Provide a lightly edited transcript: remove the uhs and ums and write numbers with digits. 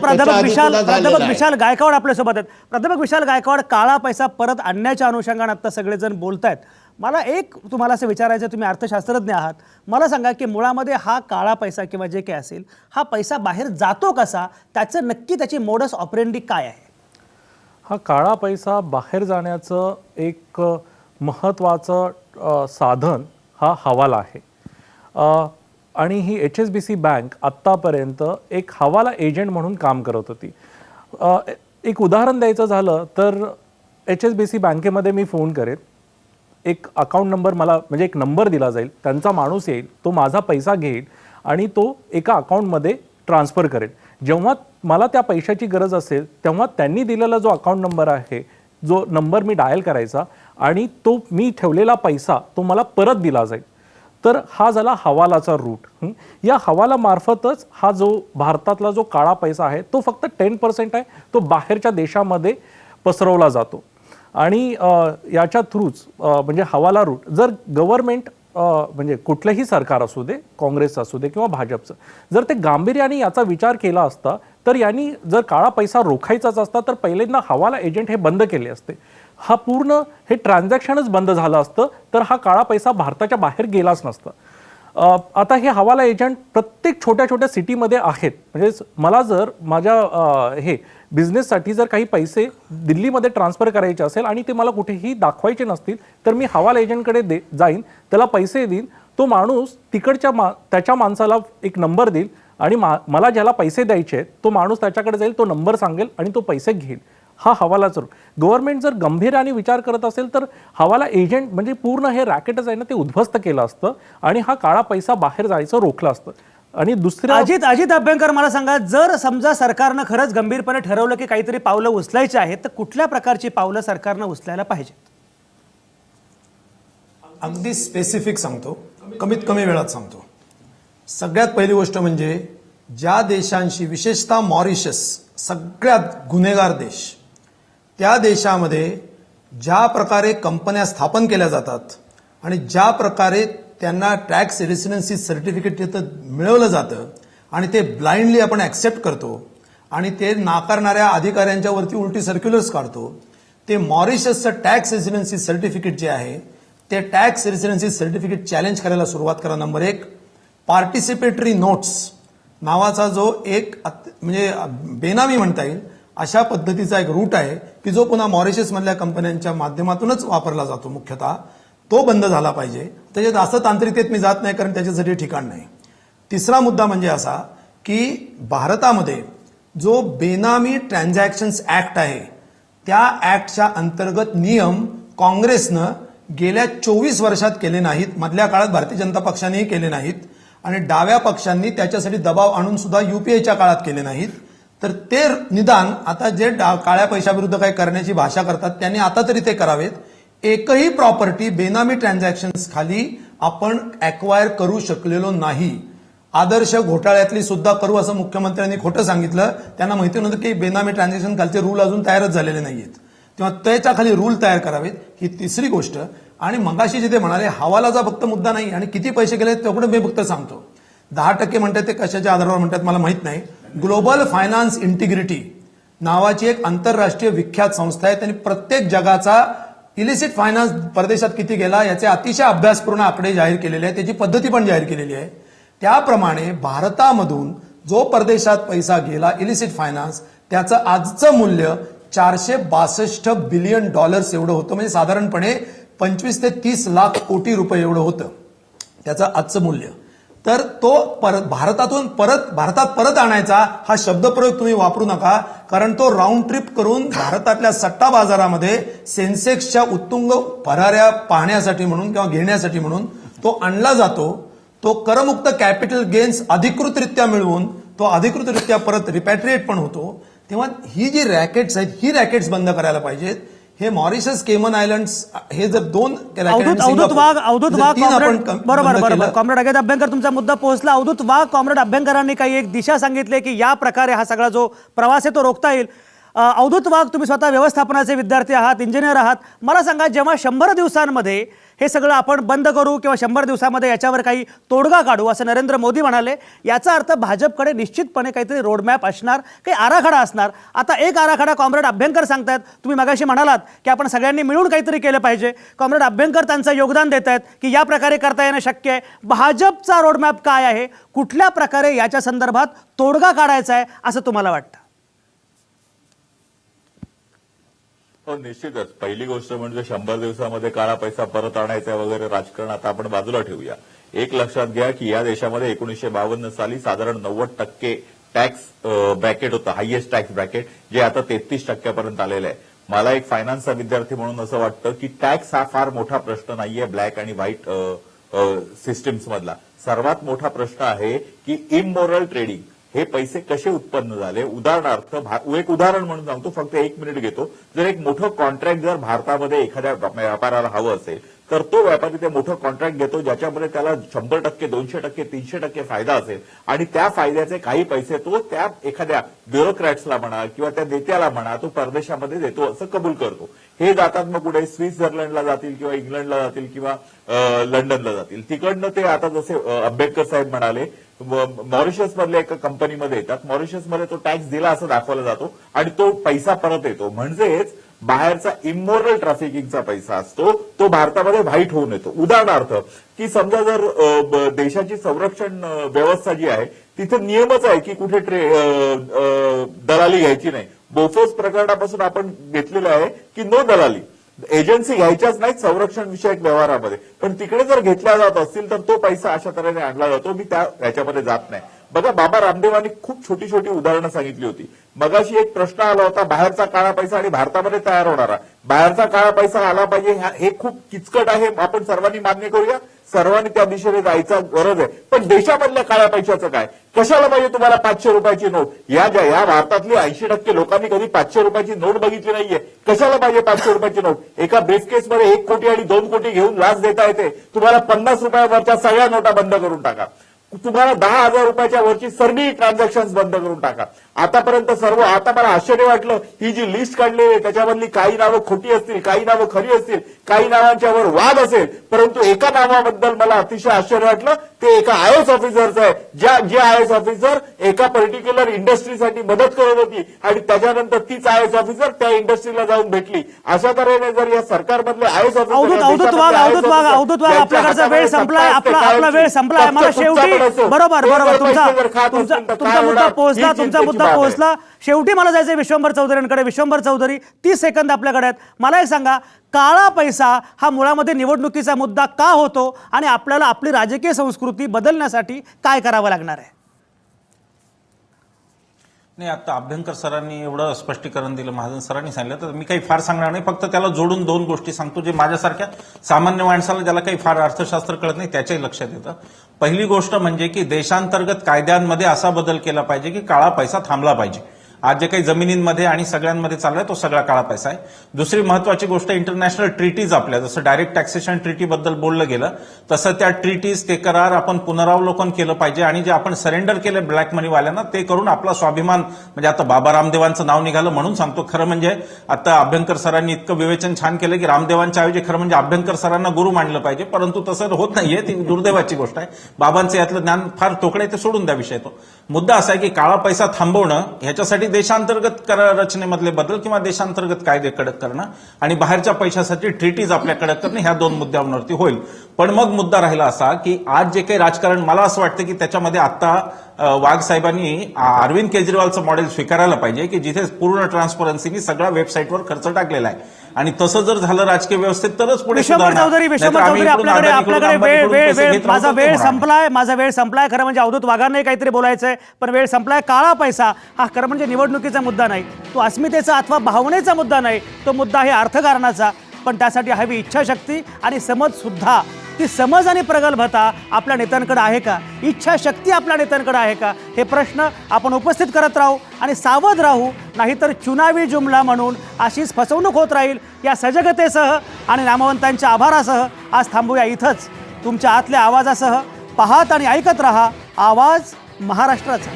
प्राध्यापक विशाल गायकवाड आपल्यासोबत आहेत. प्राध्यापक विशाल गायकवाड, काळा पैसा परत आणण्याच्या अनुषंगाने आता सगळेजण बोलतायत. मला एक तुम्हाला असं विचारायचं, तुम्ही अर्थशास्त्रज्ञ आहात, मला सांगा की मुळामध्ये हा काळा पैसा किंवा जे काही असेल हा पैसा बाहेर जातो कसा, त्याचं नक्की त्याची मोडस ऑपरेंडी काय आहे? हा काळा पैसा बाहेर जाण्याचं एक महत्त्वाचं साधन हा हवाला आहे. आणि ही HSBC बँक आत्तापर्यंत एक हवाला एजंट म्हणून काम करत होती. एक उदाहरण द्यायचं झालं तर HSBC बँकेमध्ये मी फोन करेन, एक अकाउंट नंबर मला म्हणजे एक नंबर दिला जाईल, त्यांचा माणूस येईल, तो माझा पैसा घेईल आणि तो एका अकाउंटमध्ये ट्रान्सफर करेल. जेव्हा मला त्या पैशाची गरज असेल तेव्हा त्यांनी दिलेला जो अकाउंट नंबर आहे, जो नंबर मी डायल करायचा आणि तो मी ठेवलेला पैसा तो मला परत दिला जाईल. तर हा झाला हवालाचा रूट. या हवालामार्फतच हा जो भारतातला जो काळा पैसा आहे तो फक्त 10% आहे, तो बाहेरच्या देशामध्ये पसरवला जातो. आणि याच्या थ्रूच म्हणजे हवाला रूट जर गव्हर्नमेंट म्हणजे कुठलंही सरकार असू दे, काँग्रेसचं असू दे किंवा भाजपचं, जर ते गांभीर्याने याचा विचार केला असता तर यांनी जर काळा पैसा रोखायचाच असता तर पहिल्यांदा हवाला एजंट हे बंद केले असते. हा पूर्ण हे ट्रान्झॅक्शनच बंद झालं असतं तर हा काळा पैसा भारताच्या बाहेर गेलाच नसता. आता हे हवाला एजंट प्रत्येक छोट्या छोट्या सिटीमध्ये आहेत. म्हणजे मला जर माझ्या हे बिझनेससाठी जर काही पैसे दिल्लीमध्ये ट्रान्सफर करायचे असेल आणि ते मला कुठेही दाखवायचे नसतील तर मी हवाला एजंटकडे जाईन, त्याला पैसे देईन, तो माणूस तिकडच्या त्याच्या माणसाला एक नंबर देईल आणि मला ज्याला पैसे द्यायचे आहेत तो माणूस त्याच्याकडे जाईल, तो नंबर सांगेल आणि तो पैसे घेईल. हा हवालाचा रूट. गव्हर्नमेंट जर गंभीर्याने विचार करत असेल तर हवाला एजंट म्हणजे पूर्ण हे रॅकेटच आहे ना ते उद्ध्वस्त केलं असतं आणि हा काळा पैसा बाहेर जायचं रोखलं असतं. आणि दुसरं अजित अभ्यंकर, मला सांगा, जर समजा सरकारनं खरंच गंभीरपणे ठरवलं की काहीतरी पावलं उचलायची आहेत तर कुठल्या प्रकारची पावलं सरकारनं उचलायला पाहिजेत? अगदी स्पेसिफिक सांगतो, कमीत कमी वेळात सांगतो. सगळ्यात पहिली गोष्ट म्हणजे ज्या देशांशी, विशेषतः मॉरिशस सगळ्यात गुन्हेगार देश, त्या देशामध्ये ज्या प्रकारे कंपन्या स्थापन केल्या जातात आणि ज्या प्रकारे त्यांना टॅक्स रेसिडेन्सी सर्टिफिकेट तिथं मिळवलं जातं आणि ते ब्लाइंडली आपण ॲक्सेप्ट करतो आणि ते नाकारणाऱ्या अधिकाऱ्यांच्या वरती उलटी सर्क्युलर्स काढतो. ते मॉरिशसचं टॅक्स रेसिडेन्सी सर्टिफिकेट जे आहे ते टॅक्स रेसिडेन्सी सर्टिफिकेट चॅलेंज करायला सुरुवात करा. नंबर 1, पार्टिसिपेटरी नोट्स नावाचा जो एक म्हणजे बेनामी म्हणता येईल अशा पद्धतीचा एक रूट आहे की जो पुन्हा मॉरिशसमधल्या कंपन्यांच्या माध्यमातूनच वापरला जातो मुख्यतः, तो बंद झाला पाहिजे. त्याच्यात जास्त तांत्रिकतेत मी जात नाही कारण त्याच्यासाठी ठिकाण नाही. तिसरा मुद्दा म्हणजे असा की भारतामध्ये जो बेनामी ट्रान्झॅक्शन्स ऍक्ट आहे त्या ऍक्टच्या अंतर्गत नियम काँग्रेसनं गेल्या 24 वर्षात केले नाहीत, मधल्या काळात भारतीय जनता पक्षानेही केले नाहीत आणि डाव्या पक्षांनी त्याच्यासाठी दबाव आणून सुद्धा UPAच्या काळात केले नाहीत. तर ते निदान आता जे काळ्या पैशाविरुद्ध काही करण्याची भाषा करतात त्यांनी आता तरी ते करावेत. एकही प्रॉपर्टी बेनामी ट्रान्झॅक्शन्स खाली आपण ॲक्वायर करू शकलेलो नाही. आदर्श घोटाळ्यातली सुद्धा करू असं मुख्यमंत्र्यांनी खोटं सांगितलं. त्यांना माहिती नव्हतं की बेनामी ट्रान्झॅक्शन खालचे रूल अजून तयारच झालेले नाहीयेत, तेव्हा त्याच्या खाली रूल तयार करावेत. ही तिसरी गोष्ट. आणि मगाशी जिथे म्हणाले हवालाचा फक्त मुद्दा नाही आणि किती पैसे गेले तेवढं मी फक्त सांगतो. 10% म्हणतात ते कशाच्या आधारावर म्हणतात मला माहित नाही. ग्लोबल फायनान्स इंटिग्रिटी नावाची एक आंतरराष्ट्रीय विख्यात संस्था आहे. त्यांनी प्रत्येक जगाचा इलिसिट फायनान्स परदेशात किती गेला याचे अतिशय अभ्यासपूर्ण आकडे जाहीर केलेले आहेत, त्याची पद्धती पण जाहीर केलेली आहे. त्याप्रमाणे भारतामधून जो परदेशात पैसा गेला इलिसिट फायनान्स, त्याचं आजचं मूल्य $462 बिलियन एवढं होतं. म्हणजे साधारणपणे 25 ते 30 लाख कोटी रुपये एवढं होतं त्याचं आजचं मूल्य. तर तो भारतातून भारतात परत आणायचा हा शब्दप्रयोग तुम्ही वापरू नका, कारण तो राऊंड ट्रिप करून भारतातल्या सट्टा बाजारामध्ये सेन्सेक्सच्या उत्तुंग भराऱ्या पाहण्यासाठी म्हणून किंवा घेण्यासाठी म्हणून तो आणला जातो. तो करमुक्त कॅपिटल गेन्स अधिकृतरित्या मिळवून तो अधिकृतरित्या परत रिपॅट्रिएट पण होतो. तेव्हा ही जी रॅकेट्स आहेत ही रॅकेट्स बंद करायला पाहिजेत. हे मॉरिशस, केमन आयलंड्स हे जर दोन अवधूत वाघ बरोबर कॉम्रेड अजित अभ्यंकर, तुमचा मुद्दा पोहोचला. अवधूत वाघ, कॉम्रेड अभ्यंकरांनी काही एक दिशा सांगितली की या प्रकारे हा सगळा जो प्रवास आहे तो रोखता येईल. अवधूत वाघ, तुम्ही स्वतः व्यवस्थापनाचे विद्यार्थी आहात, इंजिनियर आहात. मला सांगा, जेव्हा 100 दिवसांमध्ये हे सगळं आपण बंद करू किंवा 100 दिवसामध्ये याच्यावर काही तोडगा काढू असं नरेंद्र मोदी म्हणाले, याचा अर्थ भाजपकडे निश्चितपणे काहीतरी रोडमॅप असणार, काही आराखडा असणार. आता एक आराखडा कॉम्रेड अभ्यंकर सांगतायत. तुम्ही मगाशी म्हणालात की आपण सगळ्यांनी मिळून काहीतरी केलं पाहिजे. कॉम्रेड अभ्यंकर त्यांचं योगदान देत आहेत की या प्रकारे करता येणं शक्य आहे. भाजपचा रोडमॅप काय आहे, कुठल्या प्रकारे याच्या संदर्भात तोडगा काढायचा आहे असं तुम्हाला वाटतं? हो, निश्चितच. पहिली गोष्ट म्हणजे 100 दिवसामध्ये काळा पैसा परत आणायचा वगैरे राजकारण आता आपण बाजूला ठेवूया. एक लक्षात घ्या की या देशामध्ये 1952 साली साधारण 90% टॅक्स ब्रॅकेट होतं, हायएस्ट टॅक्स ब्रॅकेट, जे आता 33% आलेलं आहे. मला एक फायनान्सचा विद्यार्थी म्हणून असं वाटतं की टॅक्स हा फार मोठा प्रश्न नाहीये ब्लॅक आणि व्हाईट सिस्टीम्स मधला. सर्वात मोठा प्रश्न आहे की इमोरल ट्रेडिंग, हे पैसे कसे उत्पन्न झाले. उदाहरणार्थ, एक उदाहरण म्हणून सांगतो, फक्त 1 मिनिट घेतो. जर एक मोठं कॉन्ट्रॅक्ट जर भारतामध्ये एखाद्या व्यापाराला हवं असेल तर तो व्यापारी ते मोठं कॉन्ट्रॅक्ट घेतो ज्याच्यामध्ये त्याला 100%, 200%, 300% फायदा असेल आणि त्या फायद्याचे काही पैसे तो त्या एखाद्या ब्युरोक्रॅट्सला म्हणा किंवा त्या नेत्याला म्हणा तो परदेशामध्ये देतो असं कबूल करतो. हे जातात मग पुढे स्वित्झर्लंडला जातील किंवा इंग्लंडला जातील किंवा लंडनला जातील. तिकडनं ते आता जसे आंबेडकर साहेब म्हणाले, मॉरिशस मधल्या एका कंपनीमध्ये येतात. मॉरिशसमध्ये तो टॅक्स दिला असं दाखवला जातो आणि तो पैसा परत येतो. म्हणजेच बाहेरचा इमोरल ट्रॅफिकिंगचा पैसा असतो तो भारतामध्ये व्हाईट होऊन येतो. उदाहरणार्थ की समजा जर देशाची संरक्षण व्यवस्था जी आहे तिथे नियमच आहे की कुठे दलाली घ्यायची नाही. बोफोर्स प्रकरणापासून आपण घेतलेलं आहे की नो दलाली, एजन्सी घ्यायच्याच नाहीत संरक्षण विषयक व्यवहारामध्ये. पण तिकडे जर घेतल्या जात असतील तर तो पैसा अशा तऱ्हेने आणला जातो. मी त्याच्यामध्ये जात नाही. बघा, बाबा रामदेवांनी खूप छोटी छोटी उदाहरणं सांगितली होती. मगाशी एक प्रश्न आला होता, बाहेरचा काळा पैसा आणि भारतामध्ये तयार होणारा बाहेरचा काळा पैसा आला पाहिजे, हे खूप किचकट आहे. आपण सर्वांनी मान्य करूया, सर्वांनी त्या दिशेने जायचा गरज आहे. पण देशामधल्या काळ्या पैशाचं काय? कशाला पाहिजे तुम्हाला 500 रुपयाची नोट? या भारतातली 80% लोकांनी कधी 500 रुपयाची नोट बघितली नाहीये. कशाला पाहिजे 500 रुपयाची नोट? एका ब्रीफकेसमध्ये 1 कोटी आणि 2 कोटी घेऊन लाच देता येते. तुम्हाला 50 रुपयावरच्या सगळ्या नोटा बंद करून टाका. तुम्हाला 10,000 रुपयाच्या वरची सर्व ट्रान्झॅक्शन बंद करून टाका. आतापर्यंत सर्व, आता मला आश्चर्य वाटलं, ही जी लिस्ट काढली आहे त्याच्यामधली काही नावं खोटी असतील, काही नावं खरी असतील, काही नावांच्यावर वाद असेल, परंतु एका नावाबद्दल मला अतिशय आश्चर्य वाटलं. ते एका आयएएस ऑफिसरचं आहे. जे आयएएस ऑफिसर एका पर्टिक्युलर इंडस्ट्रीसाठी मदत करत होती आणि त्याच्यानंतर तीच आयएएस ऑफिसर त्या इंडस्ट्रीला जाऊन भेटली. अशा तऱ्हेने जर या सरकारमधले आयएएस ऑफिसर, अवधूत वाघ, आपल्याकडचा वेळ संपलाय, आपला वेळ संपलाय. मला शेवटी बरोबर तुमचा मुद्दा पोहोचला. शेवटी मला जायचं विश्वंभर चौधरींकडे. विश्वंभर चौधरी, 30 सेकंद आपल्याकडे आहेत. मला एक सांगा, काळा पैसा हा मुळामध्ये निवडणुकीचा मुद्दा का होतो आणि आपल्याला आपली राजकीय संस्कृती बदलण्यासाठी काय करावं लागणार आहे? नाही, आता अभ्यंकर सरांनी एवढं स्पष्टीकरण दिलं, महाजन सरांनी सांगितलं, तर मी काही फार सांगणार नाही. फक्त त्याला जोडून 2 गोष्टी सांगतो जे माझ्यासारख्या सामान्य माणसाला ज्याला काही फार अर्थशास्त्र कळत नाही त्याच्याही लक्षात येतं. पहिली गोष्ट म्हणजे की देशांतर्गत कायद्यांमध्ये असा बदल केला पाहिजे की काळा पैसा थांबला पाहिजे. आज जे काही जमिनींमध्ये आणि सगळ्यांमध्ये चाललाय तो सगळा काळा पैसा आहे. दुसरी महत्वाची गोष्ट, इंटरनॅशनल ट्रीटीज आपल्या, जसं डायरेक्ट टॅक्सेशन ट्रीटी बद्दल बोललं गेलं तसं त्या ट्रीटीज, ते करार आपण पुनरावलोकन केलं पाहिजे आणि जे आपण सरेंडर केले ब्लॅक मनीवाल्यांना ते करून आपला स्वाभिमान, म्हणजे आता बाबा रामदेवांचं नाव निघालं म्हणून सांगतो, खरं म्हणजे आता अभ्यंकर सरांनी इतकं विवेचन छान केलं की रामदेवांच्या ऐवजी खरं म्हणजे अभ्यंकर सरांना गुरु मानलं पाहिजे, परंतु तसं होत नाहीये. ती दुर्दैवाची गोष्ट आहे. बाबांचं यातलं ज्ञान फार तोकडे, ते सोडून द्या विषय. तो मुद्दा असा आहे की काळा पैसा थांबवणं, ह्याच्यासाठी देशांतर्गत कर रचनेमधले बदल किंवा देशांतर्गत कायदे कडक करणं आणि बाहेरच्या पैशासाठी ट्रीटीज आपल्या कडक करणं, ह्या 2 मुद्द्यांवरती होईल. पण मग मुद्दा राहिला असा की आज जे काही राजकारण, मला असं वाटतं की त्याच्यामध्ये आता वाघ साहेबांनी अरविंद केजरीवालचं मॉडेल स्वीकारायला पाहिजे की जिथे पूर्ण ट्रान्सपरन्सीनी सगळ्या वेबसाईटवर खर्च टाकलेला आहे आणि तसं जर झालं राजकीय व्यवस्थेत तरच पुढे विश्वंभर चौधरी, आपल्याकडे माझा वेळ संपलाय. खरं म्हणजे अवधूत वाघांनाही काहीतरी बोलायचंय पण वेळ संपलाय. काळा पैसा हा खरं म्हणजे निवडणुकीचा मुद्दा नाही, तो अस्मितेचा अथवा भावनेचा मुद्दा नाही, तो मुद्दा आहे अर्थकारणाचा. पण त्यासाठी हवी इच्छाशक्ती आणि समज सुद्धा. ती समज आणि प्रगल्भता आपल्या नेत्यांकडे आहे का? इच्छाशक्ती आपल्या नेत्यांकडे आहे का? हे प्रश्न आपण उपस्थित करत राहू आणि सावध राहू, नाहीतर चुनावी जुमला म्हणून अशीच फसवणूक होत राहील. या सजगतेसह आणि नामवंतांच्या आभारासह आज थांबूया इथंच. तुमच्या आतल्या आवाजासह पाहत आणि ऐकत रहा आवाज महाराष्ट्राचा.